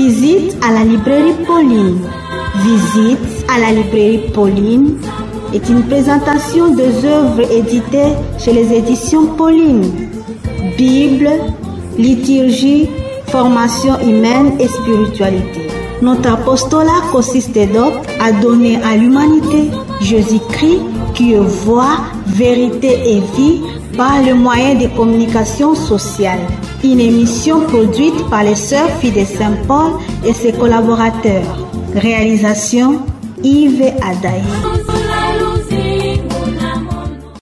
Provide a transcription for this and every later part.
Visite à la librairie Pauline. Visite à la librairie Pauline est une présentation des œuvres éditées chez les éditions Pauline. Bible, liturgie, formation humaine et spiritualité. Notre apostolat consiste donc à donner à l'humanité Jésus-Christ qui est voix, vérité et vie par le moyen des communications sociales. Une émission produite par les Sœurs Filles de Saint-Paul et ses collaborateurs. Réalisation Yves Adaï.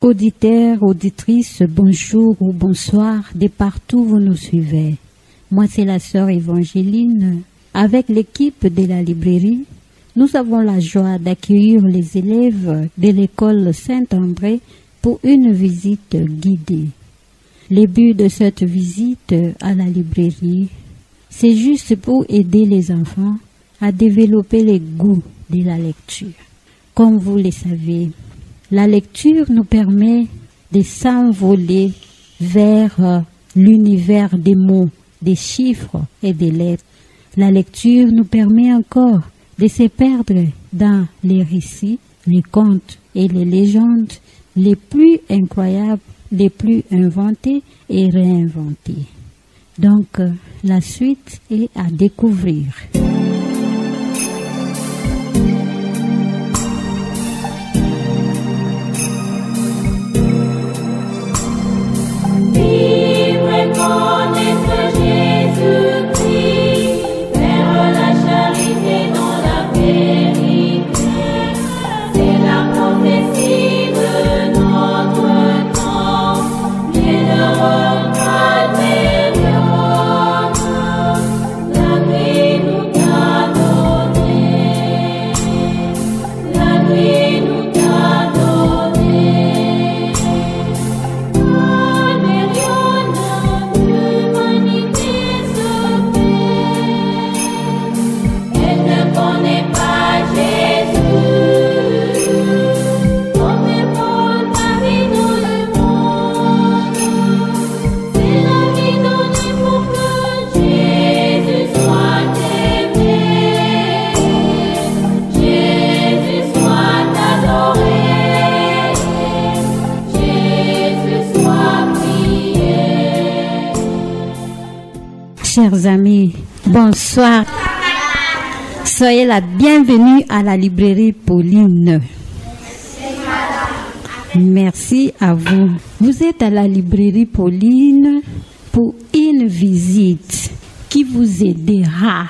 Auditeurs, auditrices, bonjour ou bonsoir de partout où vous nous suivez. Moi, c'est la sœur Évangéline. Avec l'équipe de la librairie, nous avons la joie d'accueillir les élèves de l'école Saint-André pour une visite guidée. Le but de cette visite à la librairie, c'est juste pour aider les enfants à développer le goût de la lecture. Comme vous le savez, la lecture nous permet de s'envoler vers l'univers des mots, des chiffres et des lettres. La lecture nous permet encore de se perdre dans les récits, les contes et les légendes les plus incroyables, les plus inventés et réinventés. Donc, la suite est à découvrir. Chers amis, bonsoir. Soyez la bienvenue à la librairie Pauline. Merci à vous. Vous êtes à la librairie Pauline pour une visite qui vous aidera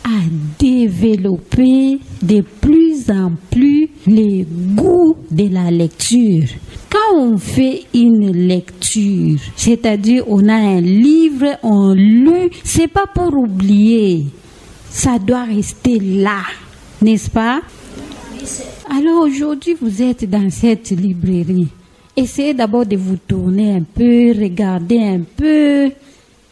à développer de plus en plus le goût de la lecture. Quand on fait une lecture, c'est-à-dire on a un livre, on lit, c'est pas pour oublier. Ça doit rester là, n'est-ce pas? Alors aujourd'hui, vous êtes dans cette librairie. Essayez d'abord de vous tourner un peu, regarder un peu.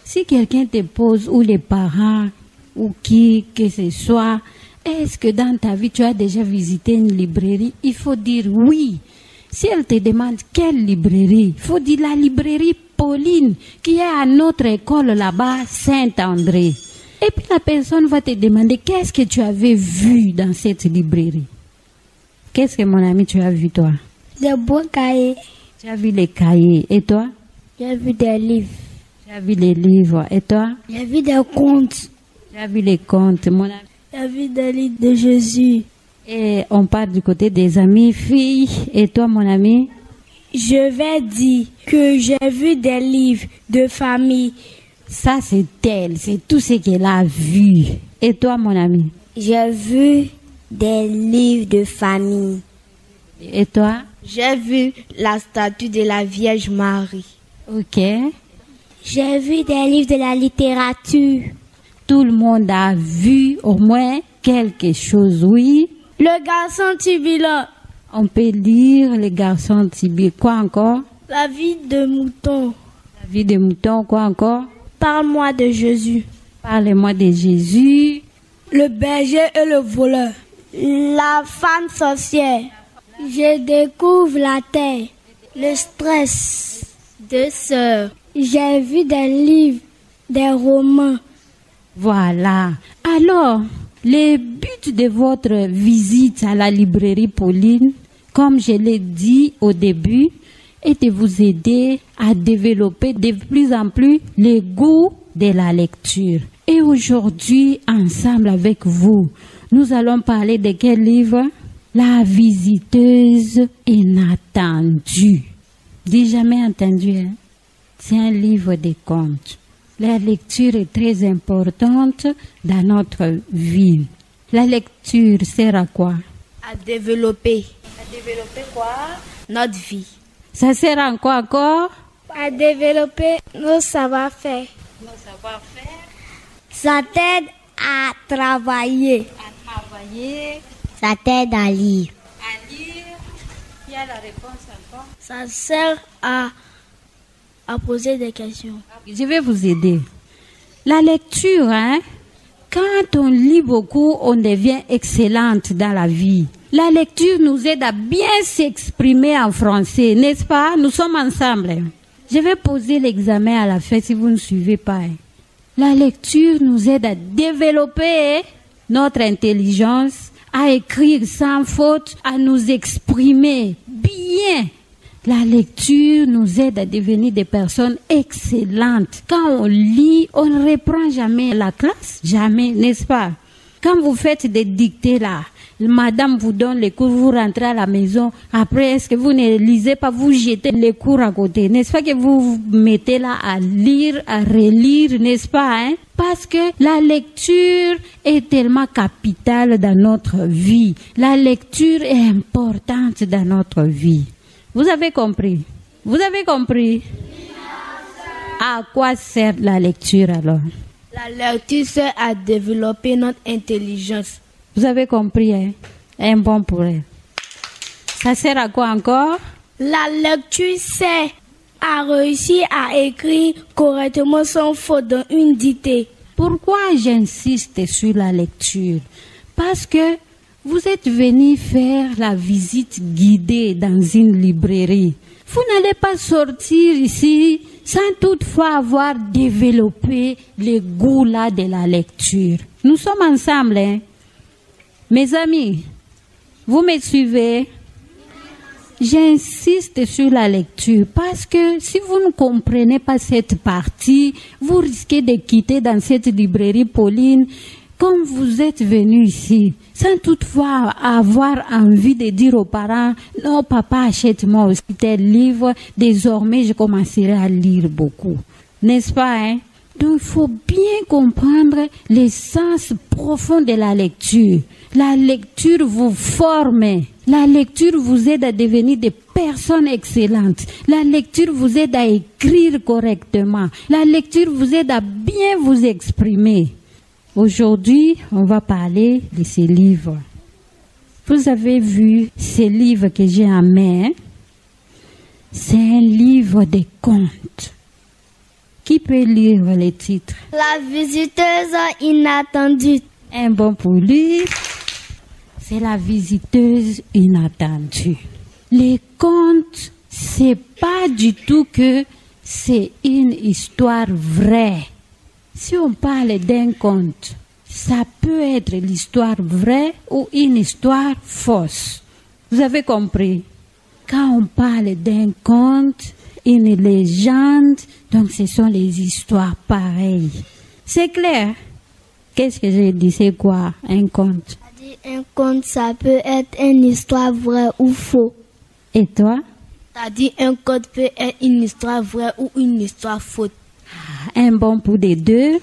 Si quelqu'un te pose, ou les parents, ou qui que ce soit, est-ce que dans ta vie tu as déjà visité une librairie? Il faut dire oui. Si elle te demande quelle librairie, il faut dire la librairie Pauline qui est à notre école là-bas, Saint-André. Et puis la personne va te demander qu'est-ce que tu avais vu dans cette librairie. Qu'est-ce que mon ami tu as vu toi? Des beaux cahiers. Tu as vu les cahiers. Et toi? J'ai vu des livres. Tu as vu les livres. Et toi? J'ai vu des contes. Tu as vu les contes, mon ami? J'ai vu des livres de Jésus. Et on part du côté des amis, filles. Et toi, mon ami? Je vais dire que j'ai vu des livres de famille. Ça, c'est elle. C'est tout ce qu'elle a vu. Et toi, mon ami? J'ai vu des livres de famille. Et toi? J'ai vu la statue de la Vierge Marie. Ok. J'ai vu des livres de la littérature. Tout le monde a vu au moins quelque chose, oui. Le garçon Tibila. On peut lire le garçon Tibila. Quoi encore? La vie de mouton. La vie de mouton, quoi encore? Parle-moi de Jésus. Parlez-moi de Jésus. Le berger et le voleur. La femme sorcière. Je découvre la terre. Le stress. Deux sœurs. J'ai vu des livres, des romans. Voilà. Alors, le but de votre visite à la librairie Pauline, comme je l'ai dit au début, est de vous aider à développer de plus en plus le goût de la lecture. Et aujourd'hui, ensemble avec vous, nous allons parler de quel livre? La visiteuse inattendue. Dis jamais entendu, hein? C'est un livre de contes. La lecture est très importante dans notre vie. La lecture sert à quoi? À développer. À développer quoi? Notre vie. Ça sert à quoi encore? À développer nos savoir-faire. Nos savoir-faire. Ça t'aide à travailler. À travailler. Ça t'aide à lire. À lire. Il y a la réponse encore. Ça sert à poser des questions. Je vais vous aider. La lecture, hein? Quand on lit beaucoup, on devient excellente dans la vie. La lecture nous aide à bien s'exprimer en français, n'est-ce pas? Nous sommes ensemble. Je vais poser l'examen à la fin si vous ne suivez pas. La lecture nous aide à développer notre intelligence, à écrire sans faute, à nous exprimer bien. La lecture nous aide à devenir des personnes excellentes. Quand on lit, on ne reprend jamais la classe. Jamais, n'est-ce pas? Quand vous faites des dictées là, madame vous donne les cours, vous rentrez à la maison. Après, est-ce que vous ne lisez pas, vous jetez les cours à côté? N'est-ce pas que vous vous mettez là à lire, à relire, n'est-ce pas, hein? Parce que la lecture est tellement capitale dans notre vie. La lecture est importante dans notre vie. Vous avez compris? Vous avez compris? À quoi sert la lecture alors? La lecture sert à développer notre intelligence. Vous avez compris, hein? Un bon pour elle. Ça sert à quoi encore? La lecture sert à réussir à écrire correctement sans faute dans une dictée. Pourquoi j'insiste sur la lecture? Parce que vous êtes venu faire la visite guidée dans une librairie. Vous n'allez pas sortir ici sans toutefois avoir développé le goût là de la lecture. Nous sommes ensemble, hein? Mes amis, vous me suivez? J'insiste sur la lecture parce que si vous ne comprenez pas cette partie, vous risquez de quitter dans cette librairie Pauline comme vous êtes venu ici, sans toutefois avoir envie de dire aux parents, non papa, achète-moi aussi tel livre, désormais je commencerai à lire beaucoup. N'est-ce pas, hein? Donc il faut bien comprendre l'essence profonde de la lecture. La lecture vous forme. La lecture vous aide à devenir des personnes excellentes. La lecture vous aide à écrire correctement. La lecture vous aide à bien vous exprimer. Aujourd'hui, on va parler de ces livres. Vous avez vu ces livres que j'ai en main. C'est un livre de contes. Qui peut lire les titres? La visiteuse inattendue. Un bon pour lire. C'est la visiteuse inattendue. Les contes, c'est pas du tout que c'est une histoire vraie. Si on parle d'un conte, ça peut être l'histoire vraie ou une histoire fausse. Vous avez compris? Quand on parle d'un conte, une légende, donc ce sont les histoires pareilles. C'est clair? Qu'est-ce que j'ai dit? C'est quoi un conte? Un conte, ça peut être une histoire vraie ou faux. Et toi? T'as dit un conte peut être une histoire vraie ou une histoire fausse. Un bon pour des deux.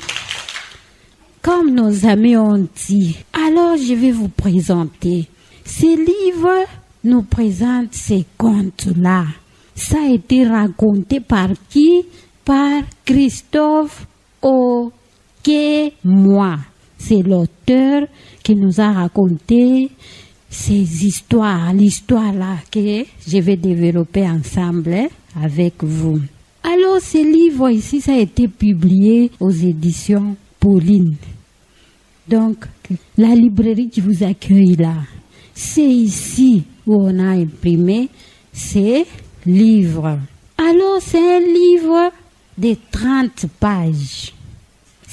Comme nos amis ont dit, alors je vais vous présenter. Ces livres nous présentent ces contes-là. Ça a été raconté par qui? Par Christophe Okemoa. C'est l'auteur qui nous a raconté ces histoires, l'histoire là que je vais développer ensemble avec vous. Alors, ce livre ici, ça a été publié aux éditions Pauline. Donc, la librairie qui vous accueille là, c'est ici où on a imprimé ces livres. Alors, c'est un livre de 30 pages.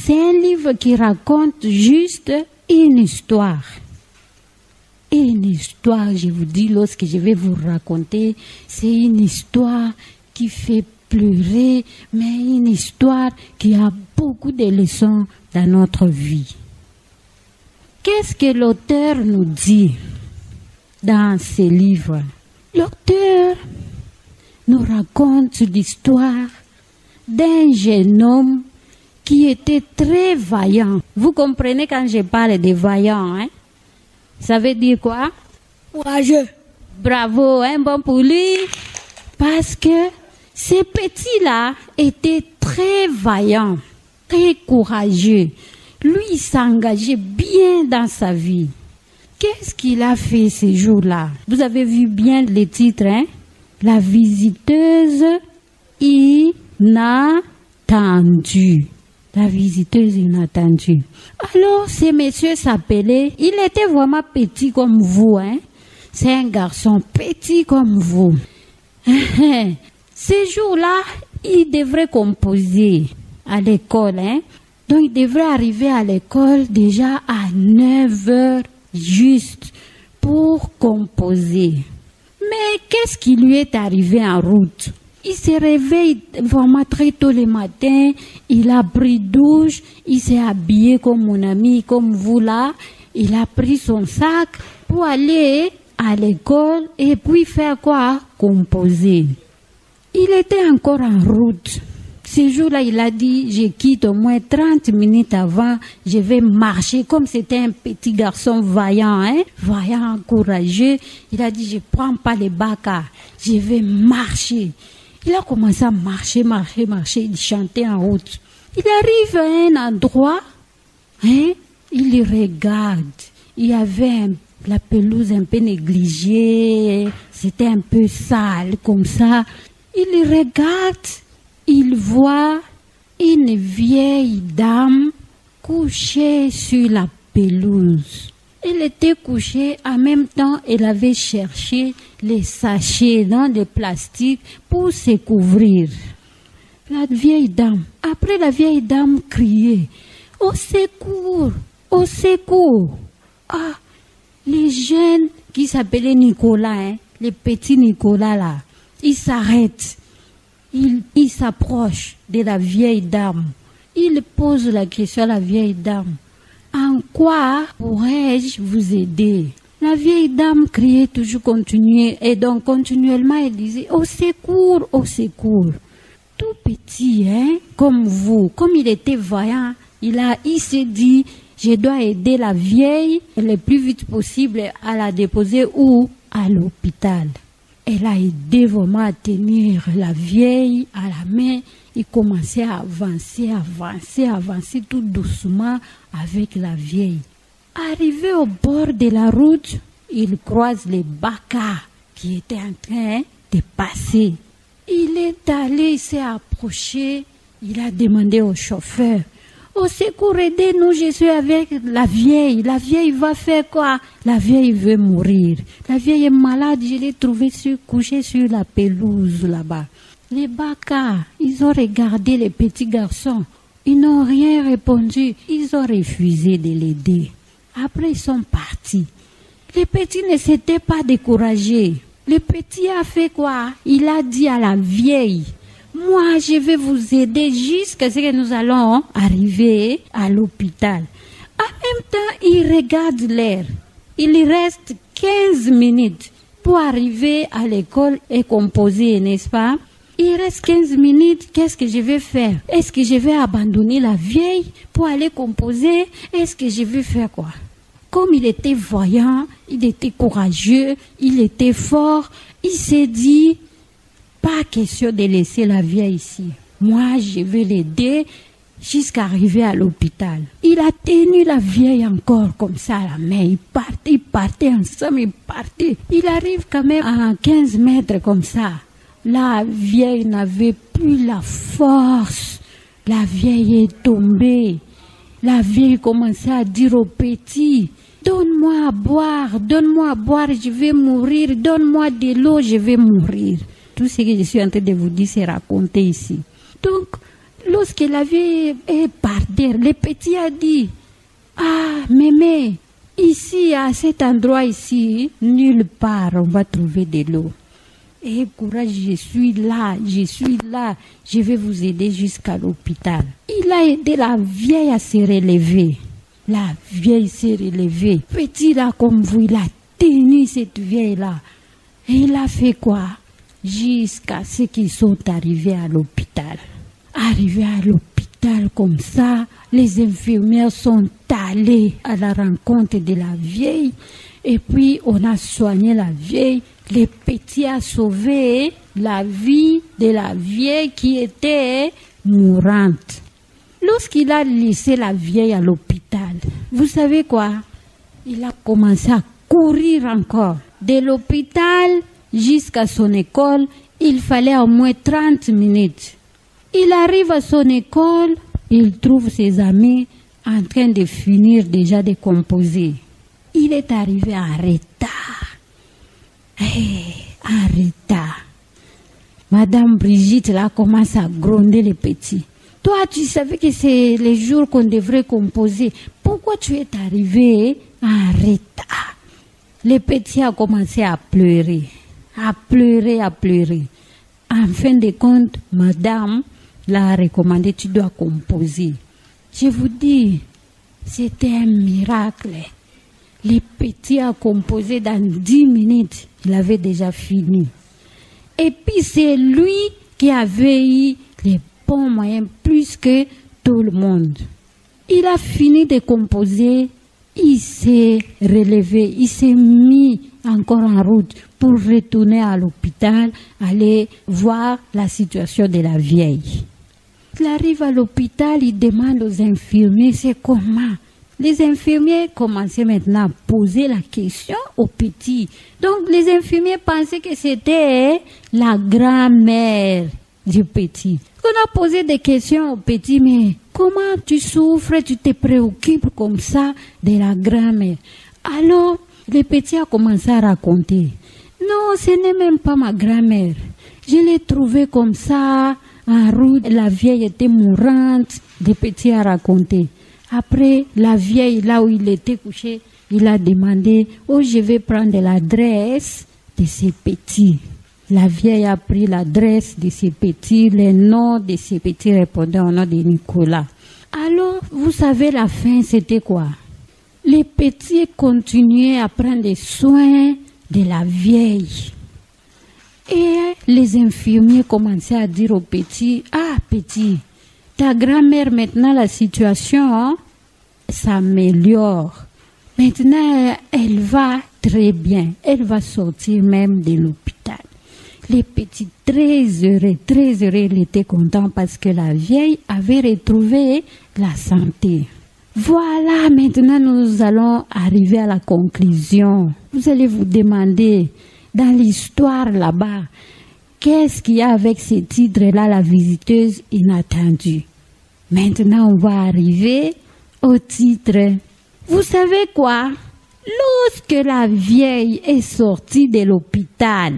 C'est un livre qui raconte juste une histoire. Une histoire, je vous dis, lorsque je vais vous raconter, c'est une histoire qui fait pleurer, mais une histoire qui a beaucoup de leçons dans notre vie. Qu'est-ce que l'auteur nous dit dans ce livre? L'auteur nous raconte l'histoire d'un jeune homme qui était très vaillant. Vous comprenez quand je parle de vaillant, hein? Ça veut dire quoi? Courageux. Bravo, hein, bon pour lui. Parce que ces petits-là étaient très vaillants, très courageux. Lui, il s'engageait bien dans sa vie. Qu'est-ce qu'il a fait ces jours-là? Vous avez vu bien les titres, hein? La visiteuse inattendue. La visiteuse inattendue. Alors, ce monsieur s'appelait, il était vraiment petit comme vous, hein? C'est un garçon petit comme vous. Ces jours-là, il devrait composer à l'école, hein? Donc, il devrait arriver à l'école déjà à 9 heures juste pour composer. Mais qu'est-ce qui lui est arrivé en route? Il se réveille vraiment très tôt le matin, il a pris douche, il s'est habillé comme mon ami, comme vous là. Il a pris son sac pour aller à l'école et puis faire quoi? Composer. Il était encore en route. Ce jour-là, il a dit, je quitte au moins 30 minutes avant, je vais marcher. Comme c'était un petit garçon vaillant, hein? Vaillant, courageux, il a dit, je ne prends pas les bacas, je vais marcher. Il a commencé à marcher, il chantait en route. Il arrive à un endroit, hein, il regarde. Il y avait la pelouse un peu négligée, c'était un peu sale comme ça. Il regarde, il voit une vieille dame couchée sur la pelouse. Elle était couchée, en même temps, elle avait cherché les sachets dans le plastique pour se couvrir. La vieille dame, après la vieille dame criait, « Au secours! Au secours !» Ah, les jeunes qui s'appelaient Nicolas, hein, les petits Nicolas là, ils s'arrêtent, ils s'approchent de la vieille dame. Ils posent la question à la vieille dame. En quoi pourrais-je vous aider? La vieille dame criait toujours, continuait, et donc continuellement elle disait, au secours, au secours. Tout petit, hein, comme vous, comme il était vaillant, il s'est dit, je dois aider la vieille le plus vite possible à la déposer où? À l'hôpital. Elle a aidé vraiment à tenir la vieille à la main. Il commençait à avancer tout doucement avec la vieille. Arrivé au bord de la route, il croise les bacas qui étaient en train de passer. Il est allé, il s'est approché, il a demandé au chauffeur, « Au secours, aidez-nous, je suis avec la vieille. La vieille va faire quoi? La vieille veut mourir. La vieille est malade, je l'ai trouvée couchée sur la pelouse là-bas. » Les bacas, ils ont regardé les petits garçons. Ils n'ont rien répondu. Ils ont refusé de l'aider. Après, ils sont partis. Les petits ne s'étaient pas découragés. Le petit a fait quoi? Il a dit à la vieille, « Moi, je vais vous aider jusqu'à ce que nous allons arriver à l'hôpital. » En même temps, il regarde l'heure. Il reste 15 minutes pour arriver à l'école et composer, n'est-ce pas? Il reste 15 minutes, qu'est-ce que je vais faire? Est-ce que je vais abandonner la vieille pour aller composer? Est-ce que je vais faire quoi? Comme il était voyant, il était courageux, il était fort, il s'est dit, pas question de laisser la vieille ici. Moi, je vais l'aider jusqu'à arriver à l'hôpital. Il a tenu la vieille encore comme ça à la main. Il partait ensemble, il partait. Il arrive quand même à 15 mètres comme ça. La vieille n'avait plus la force. La vieille est tombée. La vieille commençait à dire au petit, « Donne-moi à boire, je vais mourir. Donne-moi de l'eau, je vais mourir. » Tout ce que je suis en train de vous dire, c'est raconté ici. Donc, lorsque la vieille est par terre, le petit a dit, ah, mémé, ici, à cet endroit ici, nulle part on va trouver de l'eau. Et courage, je suis là, je vais vous aider jusqu'à l'hôpital. Il a aidé la vieille à se relever. La vieille s'est relevée. Petit là comme vous, il a tenu cette vieille-là. Et il a fait quoi? Jusqu'à ce qu'ils sont arrivés à l'hôpital. Arrivés à l'hôpital comme ça, les infirmières sont allées à la rencontre de la vieille. Et puis on a soigné la vieille. Le petit a sauvé la vie de la vieille qui était mourante. Lorsqu'il a laissé la vieille à l'hôpital, vous savez quoi? Il a commencé à courir encore. De l'hôpital jusqu'à son école, il fallait au moins 30 minutes. Il arrive à son école, il trouve ses amis en train de finir déjà de composer. Il est arrivé en retard. En retard. Madame Brigitte là commence à gronder les petits. Toi, tu savais que c'est les jours qu'on devrait composer. Pourquoi tu es arrivé en retard? Le petit a commencé à pleurer. À pleurer. En fin de compte, madame l'a recommandé, tu dois composer. Je vous dis, c'était un miracle. Le petit a composé dans 10 minutes. Il avait déjà fini. Et puis c'est lui qui avait eu les bons moyens plus que tout le monde. Il a fini de composer. Il s'est relevé. Il s'est mis encore en route pour retourner à l'hôpital, aller voir la situation de la vieille. Il arrive à l'hôpital, il demande aux infirmiers c'est comment. Les infirmiers commençaient maintenant à poser la question aux petits. Donc les infirmiers pensaient que c'était la grand-mère du petit. On a posé des questions aux petits, mais comment tu souffres, tu te préoccupes comme ça de la grand-mère? Alors le petit a commencé à raconter. Non, ce n'est même pas ma grand-mère. Je l'ai trouvée comme ça, en route. La vieille était mourante. Le petit a raconté. Après, la vieille, là où il était couché, il a demandé, oh, je vais prendre l'adresse de ces petits. La vieille a pris l'adresse de ces petits, les noms de ces petits répondaient au nom de Nicolas. Alors, vous savez, la fin, c'était quoi? Les petits continuaient à prendre soin de la vieille. Et les infirmiers commençaient à dire aux petits, ah, petit, ta grand-mère, maintenant, la situation s'améliore. Maintenant, elle va très bien. Elle va sortir même de l'hôpital. Les petits, très heureux, ils étaient contents parce que la vieille avait retrouvé la santé. Voilà, maintenant, nous allons arriver à la conclusion. Vous allez vous demander, dans l'histoire là-bas, qu'est-ce qu'il y a avec ce titre-là, la visiteuse inattendue? Maintenant, on va arriver au titre. Vous savez quoi? Lorsque la vieille est sortie de l'hôpital,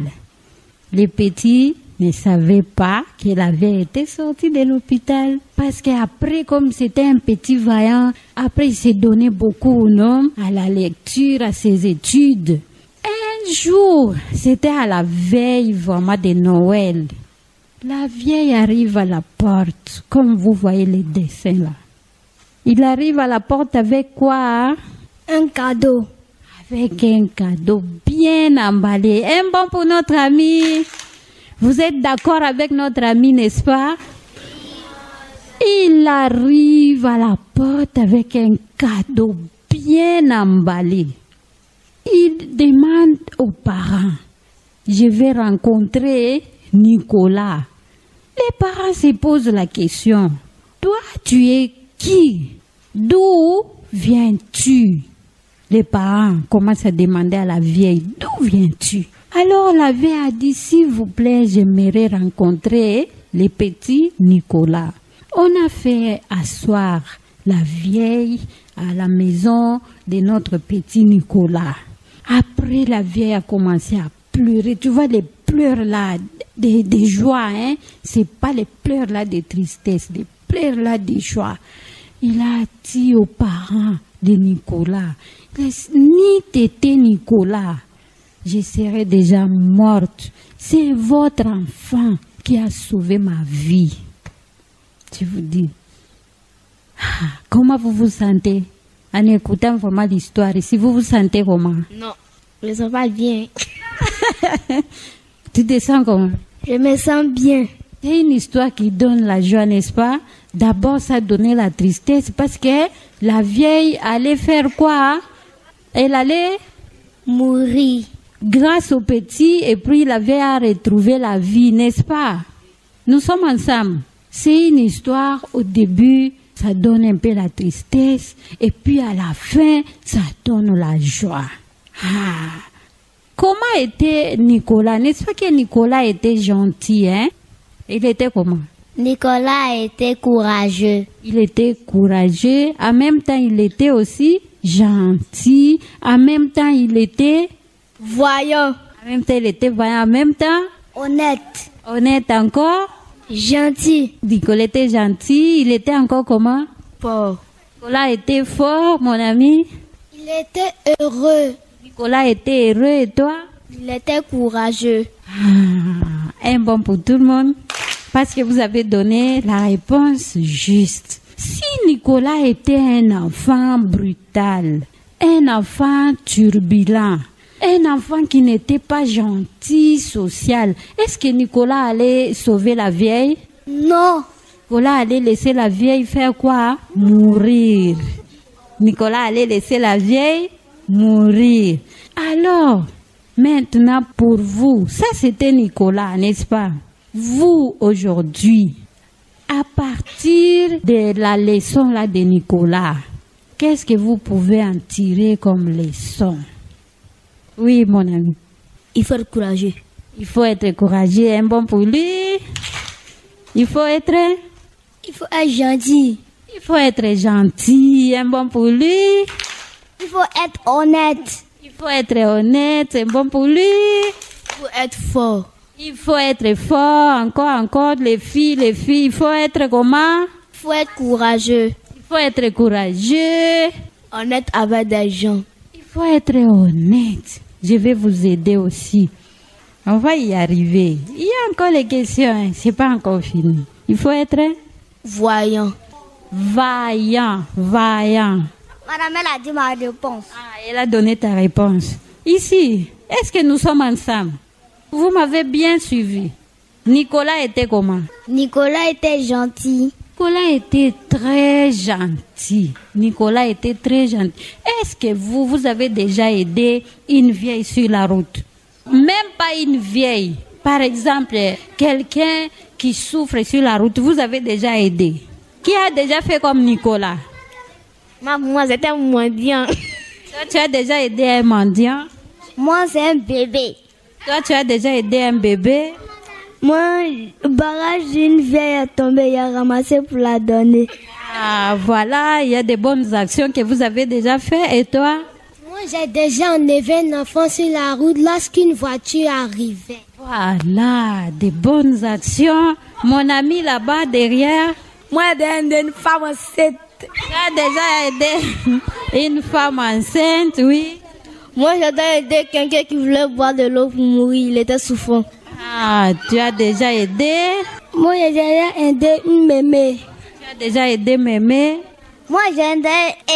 les petits ne savaient pas que la vieille était sortie de l'hôpital. Parce qu'après, comme c'était un petit vaillant, après il s'est donné beaucoup, non, à la lecture, à ses études. Un jour, c'était à la veille vraiment de Noël. La vieille arrive à la porte, comme vous voyez les dessins là. Il arrive à la porte avec quoi? Un cadeau. Avec un cadeau bien emballé. Un bon pour notre ami. Vous êtes d'accord avec notre ami, n'est-ce pas? Il arrive à la porte avec un cadeau bien emballé. Il demande aux parents, je vais rencontrer Nicolas. Les parents se posent la question, toi tu es qui? D'où viens-tu? Les parents commencent à demander à la vieille, d'où viens-tu? Alors la vieille a dit, s'il vous plaît, j'aimerais rencontrer le petit Nicolas. On a fait asseoir la vieille à la maison de notre petit Nicolas. Après, la vieille a commencé à pleurer. Tu vois les pleurs là, des joies, hein? C'est pas les pleurs là de tristesse, des pleurs-là de joie. Il a dit aux parents de Nicolas, ni t'étais Nicolas, je serais déjà morte. C'est votre enfant qui a sauvé ma vie. Je vous dis, comment vous vous sentez en écoutant vraiment l'histoire? Si vous vous sentez comment? Non, je me sens pas bien. Tu te sens comment? Je me sens bien. C'est une histoire qui donne la joie, n'est-ce pas? D'abord, ça donnait la tristesse parce que la vieille allait faire quoi? Elle allait mourir grâce au petit, et puis la vieille a retrouvé la vie, n'est-ce pas? Nous sommes ensemble. C'est une histoire, au début, ça donne un peu la tristesse, et puis à la fin, ça donne la joie. Comment était Nicolas? N'est-ce pas que Nicolas était gentil, hein? Il était comment? Nicolas était courageux. Il était courageux, en même temps il était aussi gentil, en même temps il était voyant. En même temps il était voyant, en même temps honnête. Honnête encore? Gentil. Nicolas était gentil, il était encore comment? Fort. Nicolas était fort, mon ami. Il était heureux. Nicolas était heureux, et toi? Il était courageux. Un bon pour tout le monde, parce que vous avez donné la réponse juste. Si Nicolas était un enfant brutal, un enfant turbulent, un enfant qui n'était pas gentil, social, est-ce que Nicolas allait sauver la vieille? Non. Nicolas allait laisser la vieille faire quoi? Mourir. Nicolas allait laisser la vieille mourir. Alors, maintenant pour vous, ça c'était Nicolas, n'est-ce pas? Vous, aujourd'hui, à partir de la leçon là de Nicolas, qu'est-ce que vous pouvez en tirer comme leçon? Oui, mon ami. Il faut être courageux. Il faut être courageux, un bon pour lui. Il faut être gentil. Il faut être gentil, un bon pour lui. Il faut être honnête. Il faut être honnête, un bon pour lui. Il faut être fort. Il faut être fort, encore, les filles, il faut être comment? Il faut être courageux. Il faut être courageux. Honnête avec des gens. Il faut être honnête. Je vais vous aider aussi. On va y arriver. Il y a encore les questions, hein. C'est pas encore fini. Il faut être voyant. Vaillant. Madame, elle a dit ma réponse. Elle a donné ta réponse. Ici, est-ce que nous sommes ensemble? Vous m'avez bien suivi. Nicolas était comment? Nicolas était gentil. Nicolas était très gentil. Nicolas était très gentil. Est-ce que vous avez déjà aidé une vieille sur la route? Même pas une vieille. Par exemple, quelqu'un qui souffre sur la route, vous avez déjà aidé. Qui a déjà fait comme Nicolas? Moi, c'était un mendiant. Toi, tu as déjà aidé un mendiant? Moi, c'est un bébé. Toi, tu as déjà aidé un bébé? Moi, le barrage d'une vieille est tombé, il a ramassé pour la donner. Voilà, il y a des bonnes actions que vous avez déjà faites. Et toi? Moi, j'ai déjà enlevé un enfant sur la route lorsqu'une voiture arrivait. Voilà, des bonnes actions. Mon ami là-bas derrière. Moi, j'ai aidé une femme enceinte. Tu as déjà aidé une femme enceinte, oui. Moi, j'ai aidé quelqu'un qui voulait boire de l'eau pour mourir. Il était souffrant. Tu as déjà aidé? Moi, j'ai déjà aidé une mémé. Tu as déjà aidé mémé? Moi, j'ai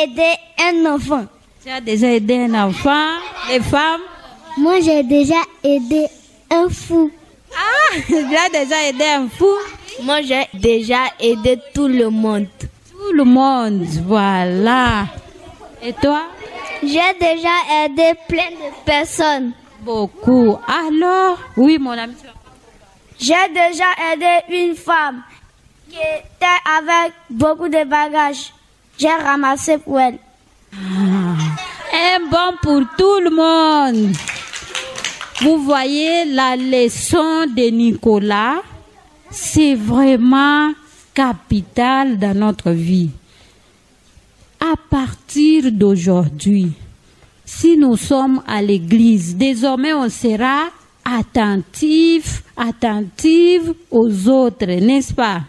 aidé un enfant. Tu as déjà aidé un enfant? Les femmes? Moi, j'ai déjà aidé un fou. Tu as déjà aidé un fou? Moi, j'ai déjà aidé tout le monde. Tout le monde, voilà. Et toi? J'ai déjà aidé plein de personnes. Beaucoup. Alors, oui, mon ami. J'ai déjà aidé une femme qui était avec beaucoup de bagages. J'ai ramassé pour elle. Un bon pour tout le monde. Vous voyez la leçon de Nicolas, c'est vraiment capital dans notre vie. À partir d'aujourd'hui, si nous sommes à l'église, désormais on sera attentif aux autres, n'est-ce pas?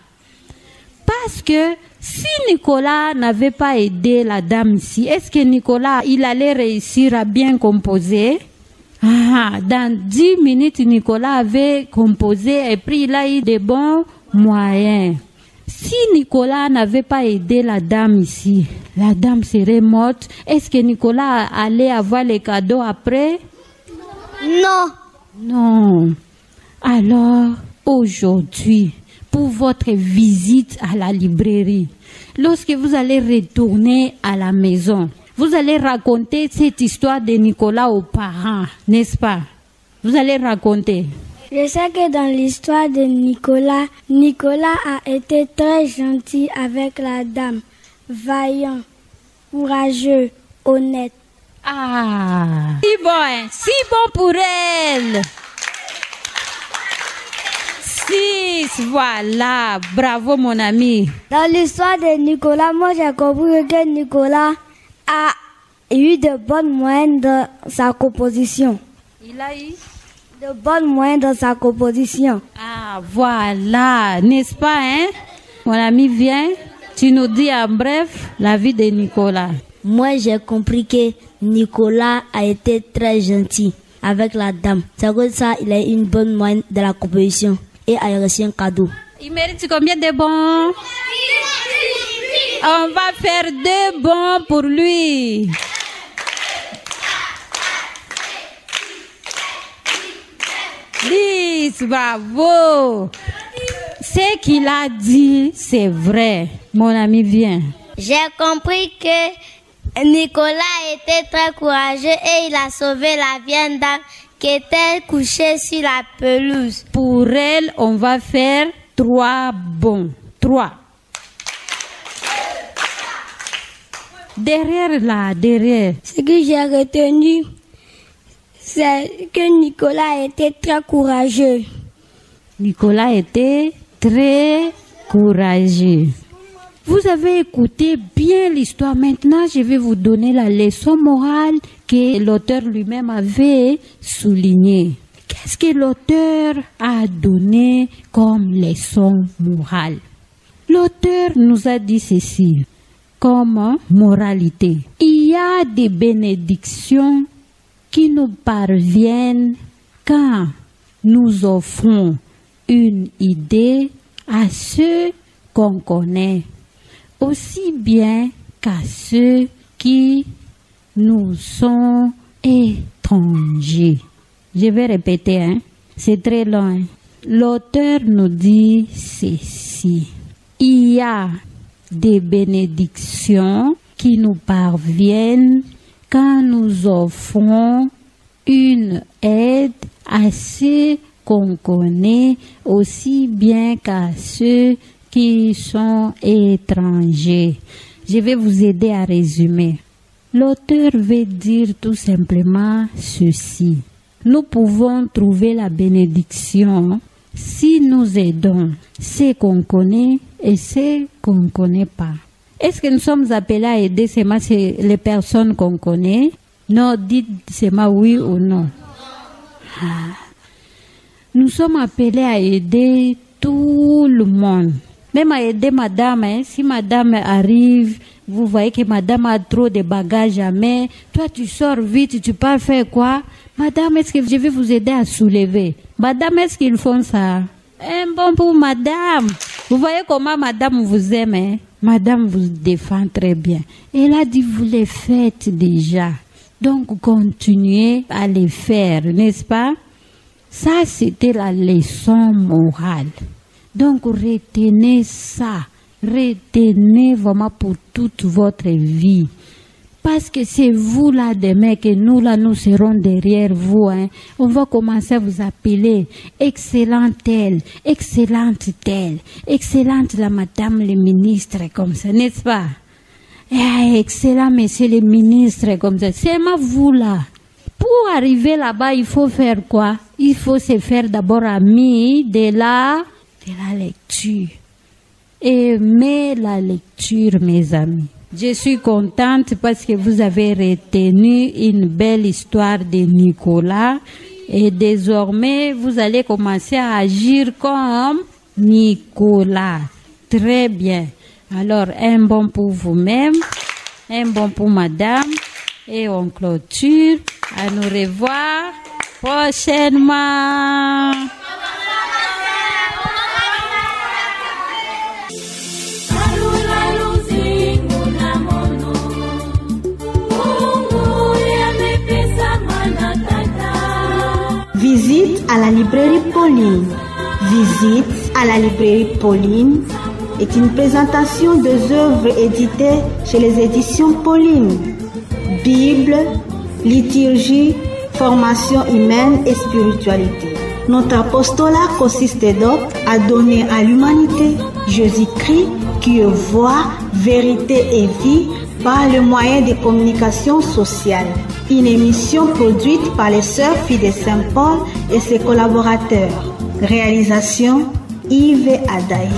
Pas Parce que si Nicolas n'avait pas aidé la dame ici, est-ce que Nicolas, il allait réussir à bien composer? Dans 10 minutes, Nicolas avait composé et puis il a eu de bons moyens. Si Nicolas n'avait pas aidé la dame ici, la dame serait morte. Est-ce que Nicolas allait avoir les cadeaux après? Non. Non. Alors, aujourd'hui, pour votre visite à la librairie, lorsque vous allez retourner à la maison, vous allez raconter cette histoire de Nicolas aux parents, n'est-ce pas? Vous allez raconter. Je sais que dans l'histoire de Nicolas, Nicolas a été très gentil avec la dame, vaillant, courageux, honnête. Ah, si bon, hein? Si bon pour elle. 6, voilà, bravo mon ami. Dans l'histoire de Nicolas, moi j'ai compris que Nicolas a eu de bonnes moyens dans sa composition. Il a eu de bonnes moyens dans sa composition. Ah, voilà, n'est-ce pas, hein? Mon ami, viens, tu nous dis en bref la vie de Nicolas. Moi, j'ai compris que Nicolas a été très gentil avec la dame. C'est comme ça il a eu une bonne moyenne de la composition et a reçu un cadeau. Il mérite combien de bons? On va faire 2 bons pour lui. Bravo. Ce qu'il a dit, c'est vrai. Mon ami, viens. J'ai compris que Nicolas était très courageux et il a sauvé la vieille dame qui était couchée sur la pelouse. Pour elle, on va faire 3 bons. 3. Derrière là, derrière. Ce que j'ai retenu, c'est que Nicolas était très courageux. Nicolas était très courageux. Vous avez écouté bien l'histoire. Maintenant, je vais vous donner la leçon morale que l'auteur lui-même avait soulignée. Qu'est-ce que l'auteur a donné comme leçon morale? L'auteur nous a dit ceci comme moralité. Il y a des bénédictions qui nous parviennent quand nous offrons une idée à ceux qu'on connaît, aussi bien qu'à ceux qui nous sont étrangers. Je vais répéter, hein? C'est très long. L'auteur nous dit ceci. Il y a des bénédictions qui nous parviennent quand nous offrons une aide à ceux qu'on connaît aussi bien qu'à ceux qui sont étrangers. Je vais vous aider à résumer. L'auteur veut dire tout simplement ceci. Nous pouvons trouver la bénédiction si nous aidons ceux qu'on connaît et ceux qu'on ne connaît pas. Est-ce que nous sommes appelés à aider seulement les personnes qu'on connaît? Non, dites seulement oui ou non. Nous sommes appelés à aider tout le monde. Même à aider madame, hein. Si madame arrive, vous voyez que madame a trop de bagages à main, toi tu sors vite, tu pars faire quoi? Madame, est-ce que je vais vous aider à soulever? Madame, est-ce qu'ils font ça? Bon pour madame. Vous voyez comment madame vous aime, hein? Madame vous défend très bien. Elle a dit, vous les faites déjà. Donc, continuez à les faire, n'est-ce pas? Ça, c'était la leçon morale. Donc, retenez ça. Retenez vraiment pour toute votre vie. Parce que c'est vous là demain que nous là, nous serons derrière vous. Hein. On va commencer à vous appeler excellente telle, excellente telle, excellente la madame le ministre, comme ça, n'est-ce pas? Excellent monsieur le ministre, comme ça. C'est moi vous là. Pour arriver là-bas, il faut faire quoi? Il faut se faire d'abord ami de la lecture. Aimez la lecture, mes amis. Je suis contente parce que vous avez retenu une belle histoire de Nicolas et désormais vous allez commencer à agir comme Nicolas. Très bien. Alors, un bon pour vous-même, un bon pour madame, et on clôture. À nous revoir prochainement. Visite à la librairie Pauline. Visite à la librairie Pauline est une présentation des œuvres éditées chez les éditions Pauline. Bible, liturgie, formation humaine et spiritualité. Notre apostolat consiste donc à donner à l'humanité Jésus-Christ qui est voix, vérité et vie par le moyen de communication sociale. Une émission produite par les Sœurs Filles de Saint-Paul et ses collaborateurs. Réalisation Yves Adaï.